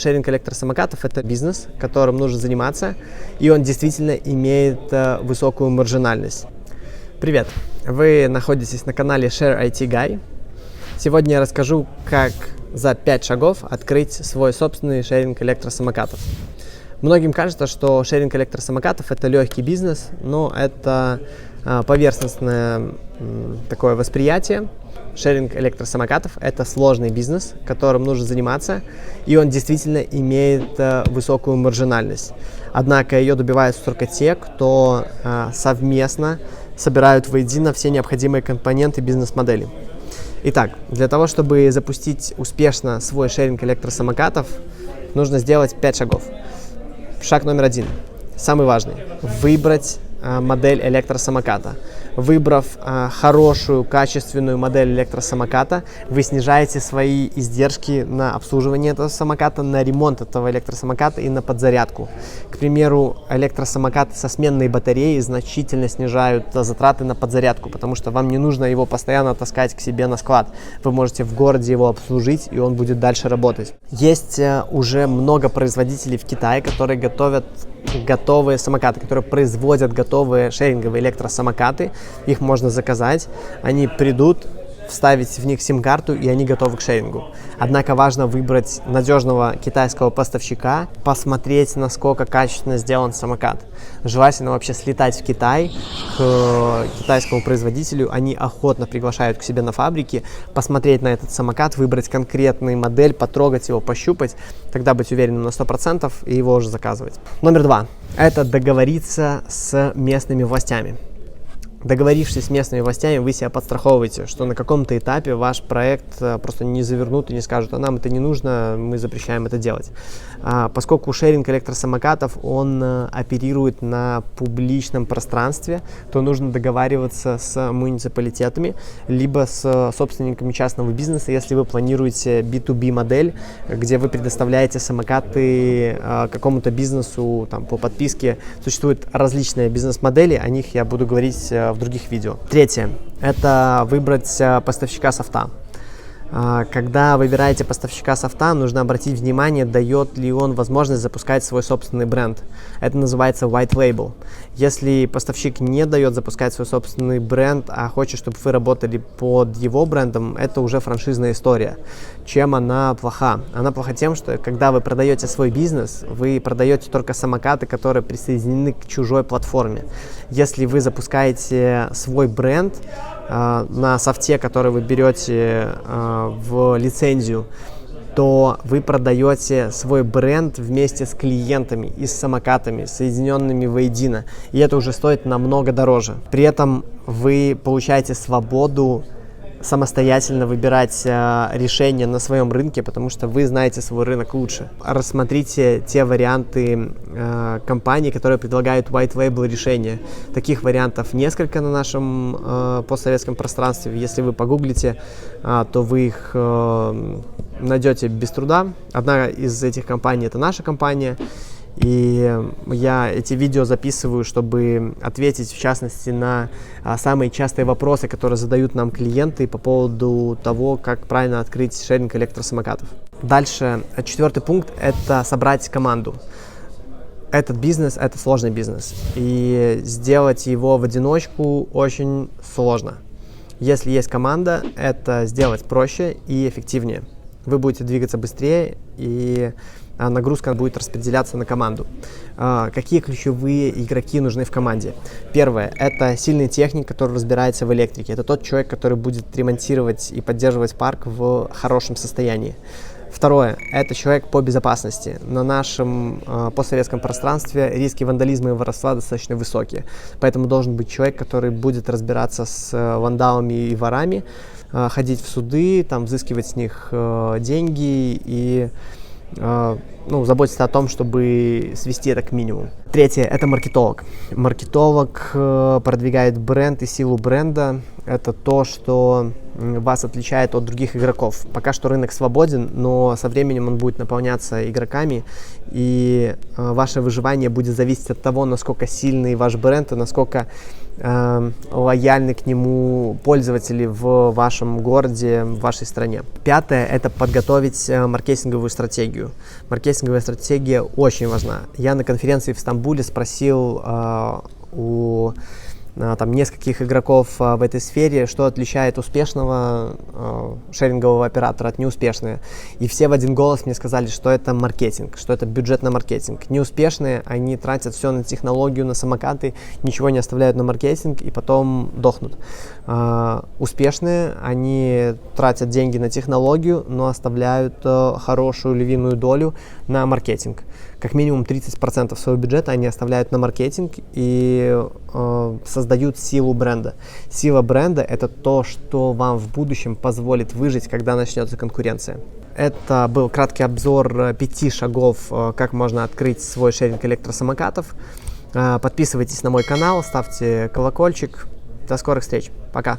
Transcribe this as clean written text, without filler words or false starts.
шеринг электросамокатов – это бизнес, которым нужно заниматься, и он действительно имеет высокую маржинальность. Привет! Вы находитесь на канале Share IT Guy. Сегодня я расскажу, как за 5 шагов открыть свой собственный шеринг электросамокатов. Многим кажется, что шеринг электросамокатов – это легкий бизнес, но это поверхностное такое восприятие. Шеринг электросамокатов – это сложный бизнес, которым нужно заниматься, и он действительно имеет высокую маржинальность. Однако ее добиваются только те, кто совместно собирают воедино все необходимые компоненты бизнес-модели. Итак, для того, чтобы запустить успешно свой шеринг электросамокатов, нужно сделать 5 шагов. Шаг номер 1, самый важный – выбрать модель электросамоката. Выбрав хорошую, качественную модель электросамоката, вы снижаете свои издержки на обслуживание этого самоката, на ремонт этого электросамоката и на подзарядку. К примеру, электросамокаты со сменной батареей значительно снижают затраты на подзарядку, потому что вам не нужно его постоянно таскать к себе на склад. Вы можете в городе его обслужить, и он будет дальше работать. Есть уже много производителей в Китае, которые готовят готовые самокаты, которые производят готовые шеринговые электросамокаты. Их можно заказать, они придут, вставить в них сим-карту, и они готовы к шерингу. Однако важно выбрать надежного китайского поставщика, посмотреть, насколько качественно сделан самокат. Желательно вообще слетать в Китай к китайскому производителю, они охотно приглашают к себе на фабрики, посмотреть на этот самокат, выбрать конкретную модель, потрогать его, пощупать, тогда быть уверенным на 100% и его уже заказывать. Номер 2. Это договориться с местными властями. Договорившись с местными властями, вы себя подстраховываете, что на каком-то этапе ваш проект просто не завернут и не скажут: а нам это не нужно, мы запрещаем это делать. Поскольку шеринг электросамокатов, он оперирует на публичном пространстве, то нужно договариваться с муниципалитетами, либо с собственниками частного бизнеса, если вы планируете B2B модель, где вы предоставляете самокаты какому-то бизнесу там, по подписке. Существуют различные бизнес-модели, о них я буду говорить в других видео. Третье – это выбрать поставщика софта. Когда выбираете поставщика софта, нужно обратить внимание, дает ли он возможность запускать свой собственный бренд. Это называется white label. Если поставщик не дает запускать свой собственный бренд, а хочет, чтобы вы работали под его брендом, это уже франшизная история. Чем она плоха? Она плоха тем, что когда вы продаете свой бизнес, вы продаете только самокаты, которые присоединены к чужой платформе. Если вы запускаете свой бренд на софте, который вы берете в лицензию, то вы продаете свой бренд вместе с клиентами и с самокатами, соединенными воедино. И это уже стоит намного дороже. При этом вы получаете свободу самостоятельно выбирать решения на своем рынке, потому что вы знаете свой рынок лучше. Рассмотрите те варианты компаний, которые предлагают white label решения. Таких вариантов несколько на нашем постсоветском пространстве. Если вы погуглите, то вы их найдете без труда. Одна из этих компаний – это наша компания. И я эти видео записываю, чтобы ответить, в частности, на самые частые вопросы, которые задают нам клиенты по поводу того, как правильно открыть шеринг электросамокатов. Дальше, 4-й пункт – это собрать команду. Этот бизнес – это сложный бизнес, и сделать его в одиночку очень сложно. Если есть команда, это сделать проще и эффективнее. Вы будете двигаться быстрее, и нагрузка будет распределяться на команду. Какие ключевые игроки нужны в команде? Первое – это сильный техник, который разбирается в электрике. Это тот человек, который будет ремонтировать и поддерживать парк в хорошем состоянии. Второе – это человек по безопасности. На нашем постсоветском пространстве риски вандализма и воровства достаточно высокие. Поэтому должен быть человек, который будет разбираться с вандалами и ворами, ходить в суды, там, взыскивать с них деньги и заботиться о том, чтобы свести это к минимуму. Третье – это маркетолог. Маркетолог продвигает бренд и силу бренда. Это то, что вас отличает от других игроков. Пока что рынок свободен, но со временем он будет наполняться игроками, и ваше выживание будет зависеть от того, насколько сильный ваш бренд и насколько лояльны к нему пользователи в вашем городе, в вашей стране. Пятое – это подготовить маркетинговую стратегию. Маркетинговая стратегия очень важна. Я на конференции в Стамбуле спросил у там нескольких игроков в этой сфере, что отличает успешного шерингового оператора от неуспешного. И все в один голос мне сказали, что это маркетинг, что это бюджет на маркетинг. Неуспешные, они тратят все на технологию, на самокаты, ничего не оставляют на маркетинг и потом дохнут. Успешные, они тратят деньги на технологию, но оставляют хорошую львиную долю на маркетинг. Как минимум 30% своего бюджета они оставляют на маркетинг и создают силу бренда. Сила бренда – это то, что вам в будущем позволит выжить, когда начнется конкуренция. Это был краткий обзор 5 шагов, как можно открыть свой шеринг электросамокатов. Подписывайтесь на мой канал, ставьте колокольчик. До скорых встреч. Пока.